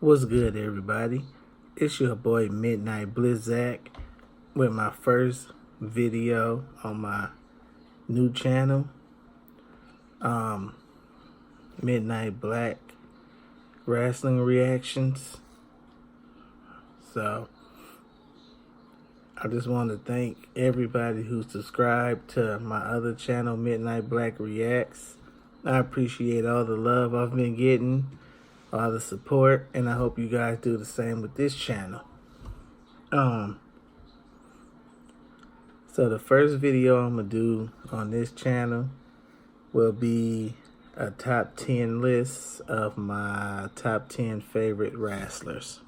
What's good, everybody? It's your boy Midnight Blizzak with my first video on my new channel, um, Midnight Black Wrestling Reactions. So, I just want to thank everybody who subscribed to my other channel, Midnight Black Reacts. I appreciate all the love I've been getting, all the support, and I hope you guys do the same with this channel. So the first video I'm going to do on this channel will be a top 10 list of my top 10 favorite wrestlers.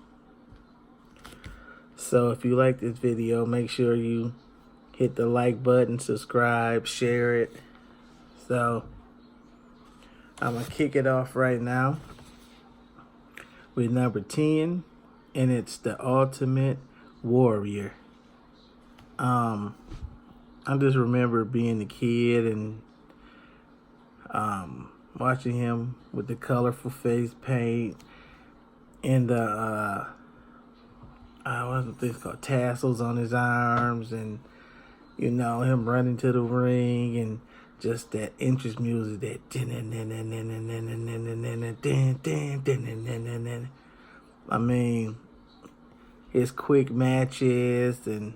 So if you like this video, make sure you hit the like button, subscribe, share it. So I'm going to kick it off right now with number 10, and it's the Ultimate Warrior. I just remember being a kid and watching him with the colorful face paint and the what's this called, tassels on his arms, and you know, him running to the ring and just that entrance music, that I mean, his quick matches, and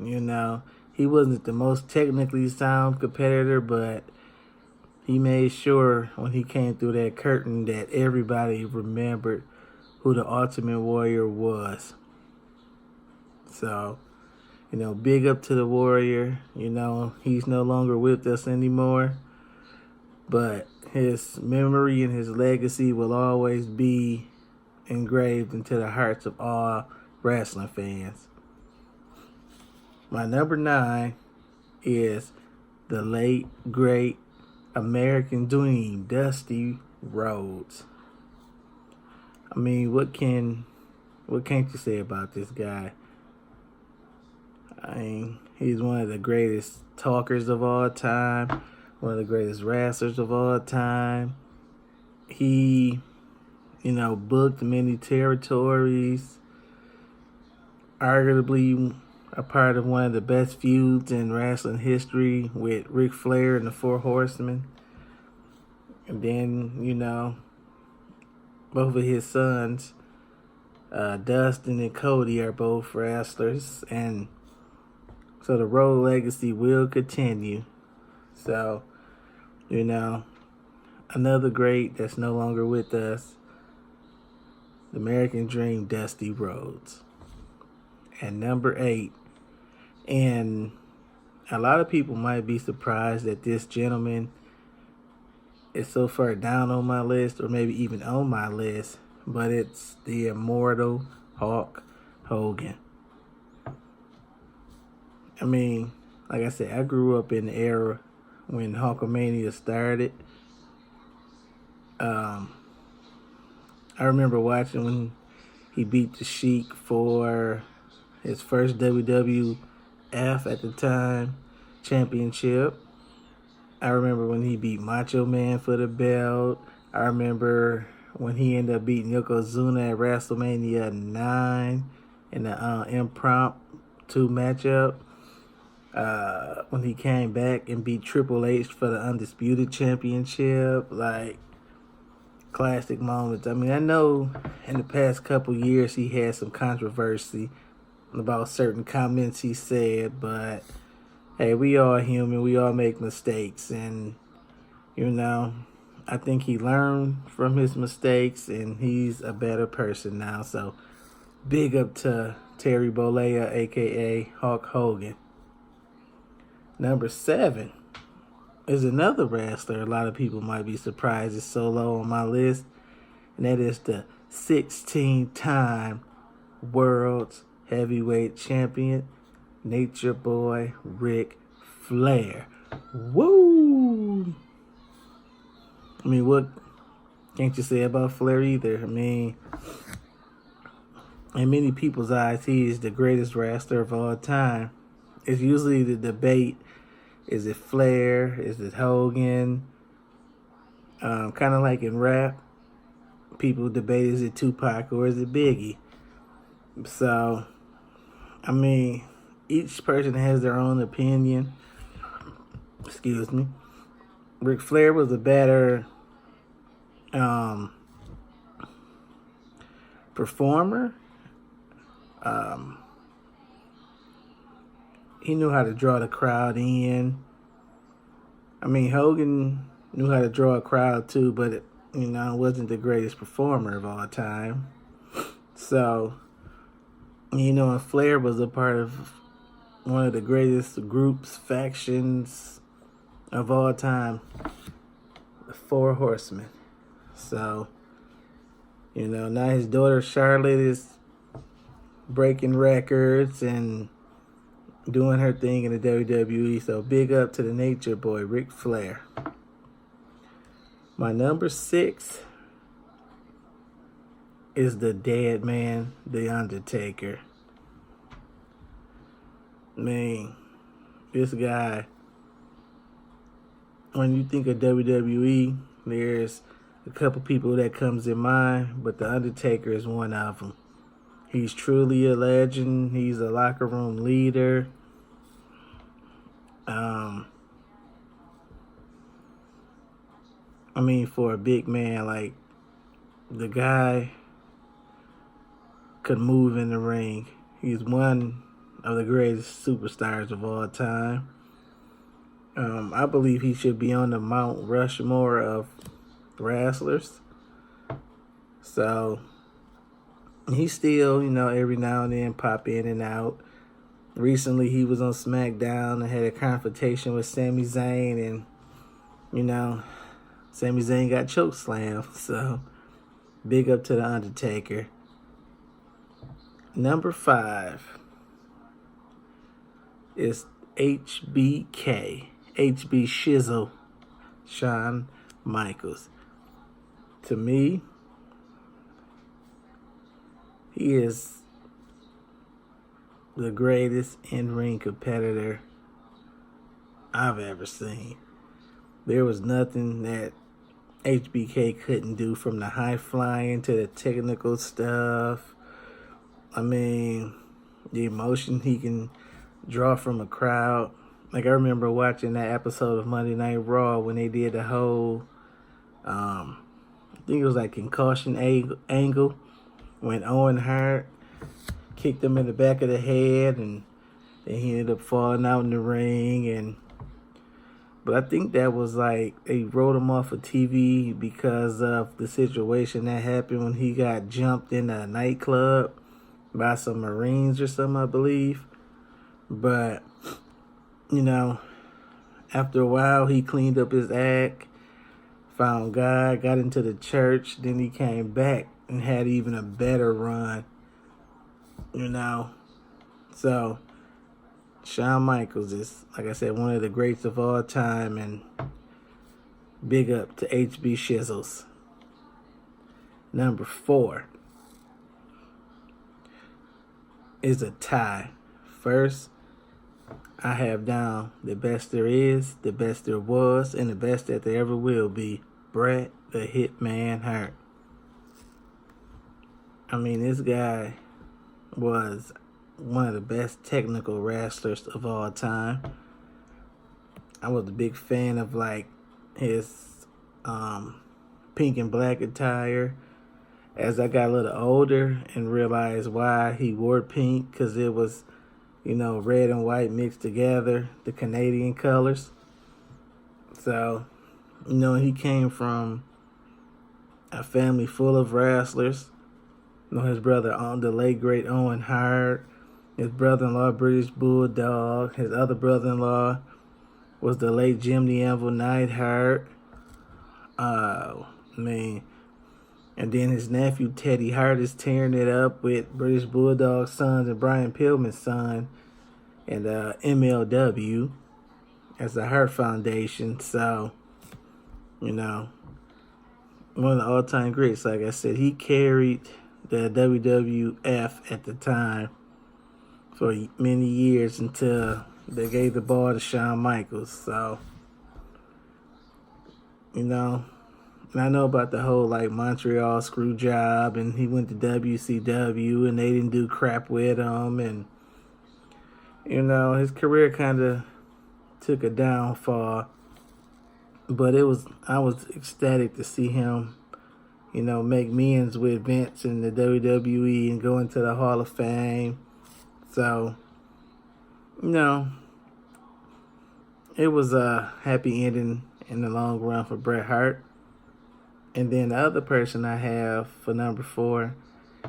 you know, he wasn't the most technically sound competitor, but he made sure when he came through that curtain that everybody remembered who the Ultimate Warrior was. So, you know, big up to the Warrior. You know, he's no longer with us anymore, but his memory and his legacy will always be engraved into the hearts of all wrestling fans. My number 9 is the late, great American Dream, Dusty Rhodes. I mean, what can't you say about this guy? I mean, he's one of the greatest talkers of all time, one of the greatest wrestlers of all time. He, you know, booked many territories, arguably a part of one of the best feuds in wrestling history with Ric Flair and the Four Horsemen. And then, you know, both of his sons, Dustin and Cody, are both wrestlers, and so the Rhodes legacy will continue. So, you know, another great that's no longer with us, the American Dream, Dusty Rhodes. And number 8, and a lot of people might be surprised that this gentleman is so far down on my list, or maybe even on my list, but it's the immortal Hulk Hogan. I mean, like I said, I grew up in the era when Hulkamania started. I remember watching when he beat the Sheik for his first WWF at the time championship. I remember when he beat Macho Man for the belt. I remember when he ended up beating Yokozuna at WrestleMania 9 in the impromptu matchup. When he came back and beat Triple H for the Undisputed Championship. Like, classic moments. I mean, I know in the past couple years he had some controversy about certain comments he said, but hey, we all human, we all make mistakes, and you know, I think he learned from his mistakes and he's a better person now. So big up to Terry Bollea, aka Hulk Hogan. Number 7 is another wrestler a lot of people might be surprised is so low on my list, and that is the 16-time World's Heavyweight Champion, Nature Boy Ric Flair. Woo! I mean, what can't you say about Flair either? I mean, in many people's eyes, he is the greatest wrestler of all time. It's usually the debate, is it Flair? Is it Hogan? Kind of like in rap, people debate, is it Tupac or is it Biggie? So, I mean, each person has their own opinion. Excuse me. Ric Flair was a better performer. He knew how to draw the crowd in. I mean, Hogan knew how to draw a crowd too, but wasn't the greatest performer of all time. So, and Flair was a part of one of the greatest groups, factions of all time, the Four Horsemen. So, now his daughter Charlotte is breaking records and doing her thing in the WWE. So big up to the Nature Boy, Ric Flair. My number 6 is the dead man, the Undertaker. Man, this guy, when you think of WWE, there's a couple people that comes in mind, but the Undertaker is one of them. He's truly a legend. He's a locker room leader. I mean, for a big man, like, the guy could move in the ring. He's one of the greatest superstars of all time. I believe he should be on the Mount Rushmore of wrestlers. So, he still, every now and then pop in and out. Recently, he was on SmackDown and had a confrontation with Sami Zayn, and, Sami Zayn got chokeslammed. So, big up to the Undertaker. Number 5 is HBK, HB Shizzle, Shawn Michaels. To me, he is the greatest in-ring competitor I've ever seen. There was nothing that HBK couldn't do, from the high flying to the technical stuff. I mean, the emotion he can draw from a crowd. Like, I remember watching that episode of Monday Night Raw when they did the whole, I think it was like concussion angle, when Owen Hart kicked him in the back of the head, and then he ended up falling out in the ring. But I think that was like, they wrote him off of TV because of the situation that happened when he got jumped in a nightclub by some Marines or something, I believe. But, after a while, he cleaned up his act, found God, got into the church, then he came back and had even a better run, So, Shawn Michaels is, like I said, one of the greats of all time, and big up to HB Shizzles. Number 4 is a tie. First, I have down the best there is, the best there was, and the best that there ever will be, Bret the Hitman Hart. I mean, this guy was one of the best technical wrestlers of all time. I was a big fan of, like, his pink and black attire. As I got a little older and realized why he wore pink, because it was, red and white mixed together, the Canadian colors. So, he came from a family full of wrestlers. His brother, the late great Owen Hart, his brother-in-law, British Bulldog. His other brother-in-law was the late Jim the Anvil Neidhart. And then his nephew, Teddy Hart, is tearing it up with British Bulldog's sons and Brian Pillman's son, and MLW as the Hart Foundation. So, one of the all-time greats. Like I said, he carried the WWF at the time for many years until they gave the ball to Shawn Michaels. So, And I know about the whole like Montreal screw job, and he went to WCW, and they didn't do crap with him, and his career kind of took a downfall. But I was ecstatic to see him, make amends with Vince in the WWE and go into the Hall of Fame. So, it was a happy ending in the long run for Bret Hart. And then the other person I have for number 4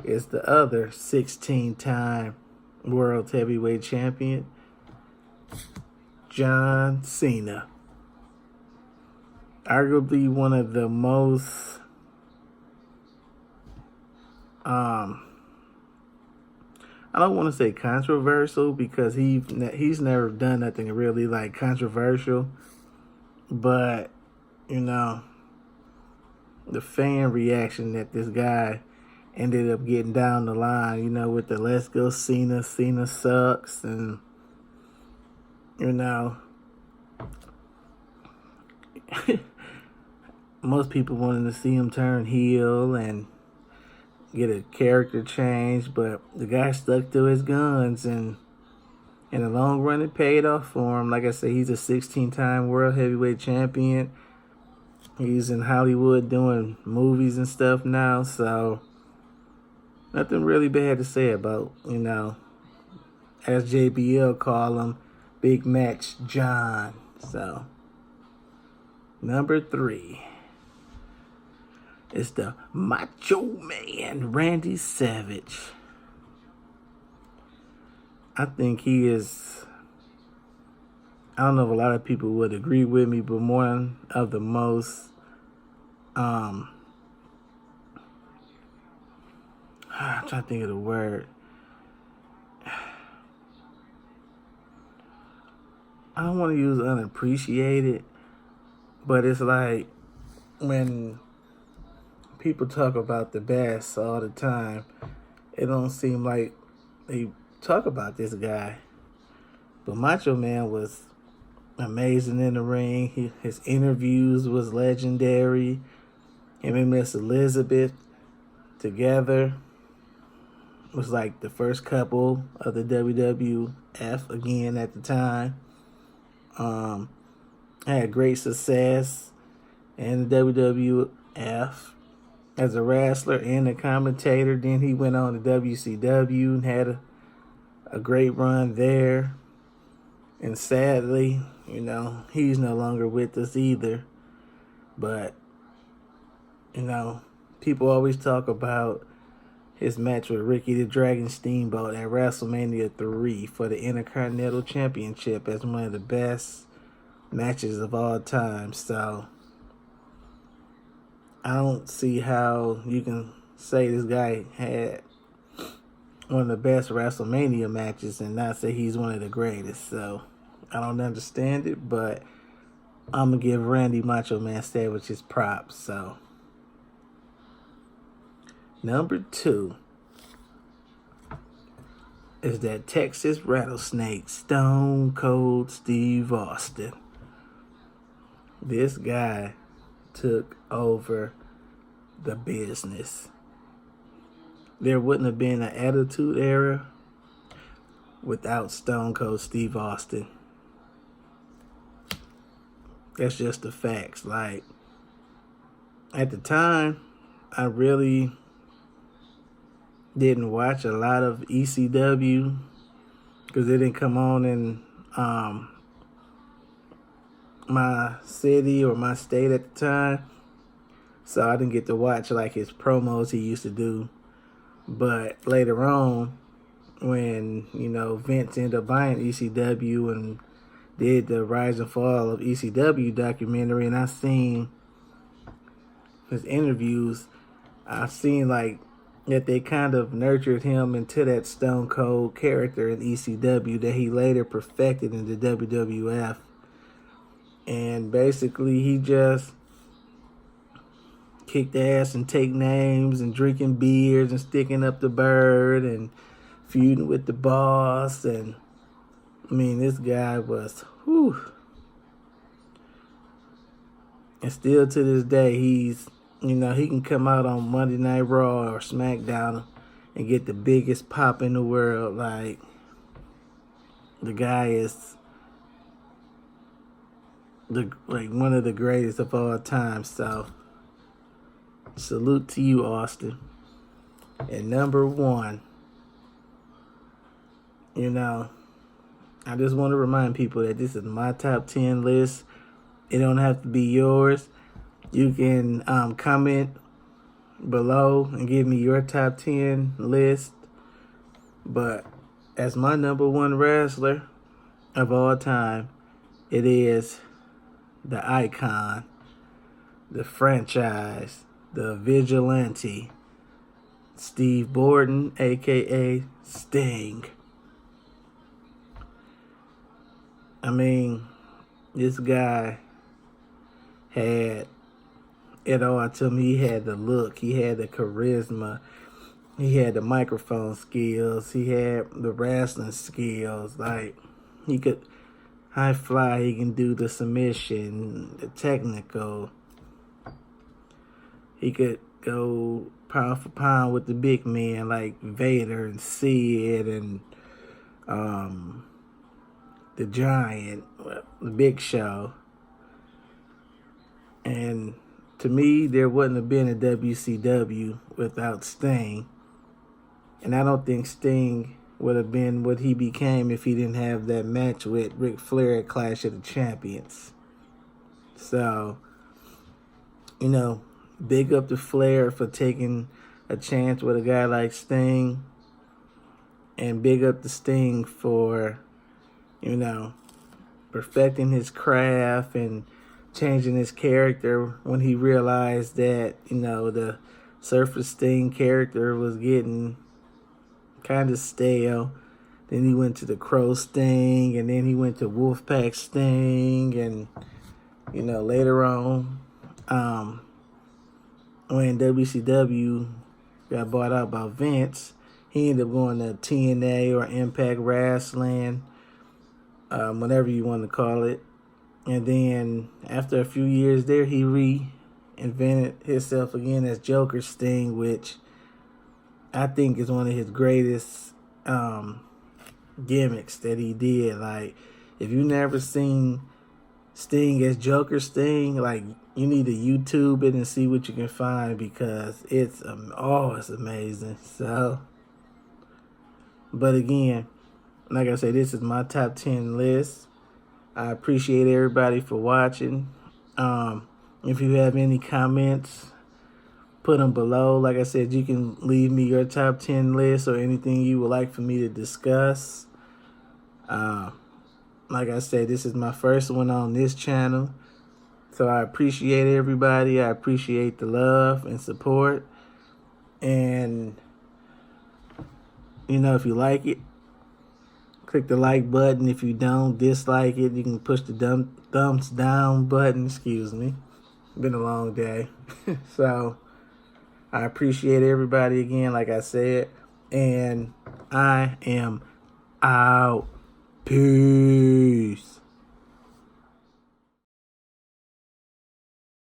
is the other 16-time World Heavyweight Champion, John Cena. Arguably one of the most I don't want to say controversial, because he's never done nothing really like controversial, but the fan reaction that this guy ended up getting down the line, with the "Let's go Cena, Cena sucks," and most people wanted to see him turn heel and get a character change, but the guy stuck to his guns, and in the long run it paid off for him. Like I said, he's a 16-time World Heavyweight Champion. He's in Hollywood doing movies and stuff now, so nothing really bad to say about, as JBL call him, Big Match John. So, number 3 is the Macho Man, Randy Savage. I think he is, I don't know if a lot of people would agree with me, but one of the most, I'm trying to think of the word. I don't want to use unappreciated, but it's like when people talk about the best all the time, it don't seem like they talk about this guy. But Macho Man was amazing in the ring. His interviews was legendary. Him and Miss Elizabeth together was like the first couple of the WWF again at the time. Had great success in the WWF as a wrestler and a commentator. Then he went on to WCW and had a great run there. And sadly, he's no longer with us either. But, people always talk about his match with Ricky the Dragon Steamboat at WrestleMania 3 for the Intercontinental Championship as one of the best matches of all time. So, I don't see how you can say this guy had one of the best WrestleMania matches and not say he's one of the greatest. So, I don't understand it, but I'm going to give Randy Macho Man Savage his props. So, number 2 is that Texas Rattlesnake, Stone Cold Steve Austin. This guy took over the business. There wouldn't have been an Attitude Era without Stone Cold Steve Austin. That's just the facts. Like, at the time, I really didn't watch a lot of ECW because it didn't come on in my city or my state at the time. So I didn't get to watch like his promos he used to do. But later on, when, Vince ended up buying ECW and did the Rise and Fall of ECW documentary, and I seen his interviews, I've seen like that they kind of nurtured him into that Stone Cold character in ECW that he later perfected in the WWF. And basically he just kicked ass and take names and drinking beers and sticking up the bird and feuding with the boss. And I mean, this guy was, And still to this day, he can come out on Monday Night Raw or SmackDown and get the biggest pop in the world. Like, the guy is one of the greatest of all time. So, salute to you, Austin. And number one, I just want to remind people that this is my top 10 list. It don't have to be yours. You can comment below and give me your top 10 list. But as my number one wrestler of all time, it is the icon, the franchise, the vigilante, Steve Borden, a.k.a. Sting. I mean, this guy had it all to me. He had the look, he had the charisma, he had the microphone skills, he had the wrestling skills. Like, he could high fly, he can do the submission, the technical. He could go pound for pound with the big men like Vader and Sid and the Giant, the Big Show. And to me, there wouldn't have been a WCW without Sting. And I don't think Sting would have been what he became if he didn't have that match with Ric Flair at Clash of the Champions. So, big up to Flair for taking a chance with a guy like Sting. And big up to Sting for, perfecting his craft and changing his character when he realized that, the Surfer Sting character was getting kind of stale. Then he went to the Crow Sting, and then he went to Wolfpack Sting, and, later on, when WCW got bought out by Vince, he ended up going to TNA or Impact Wrestling, whatever you want to call it. And then after a few years there, he reinvented himself again as Joker Sting, which I think is one of his greatest gimmicks that he did. Like, if you never seen Sting as Joker Sting, like, you need to YouTube it and see what you can find, because it's amazing. So, but again, like I said, this is my top 10 list. I appreciate everybody for watching. If you have any comments, put them below. Like I said, you can leave me your top 10 list or anything you would like for me to discuss. Like I said, this is my first one on this channel. So I appreciate everybody. I appreciate the love and support. And, if you like it, click the like button. If you don't dislike it, you can push the thumbs down button. Excuse me. Been a long day. So I appreciate everybody again, like I said. And I am out. Peace.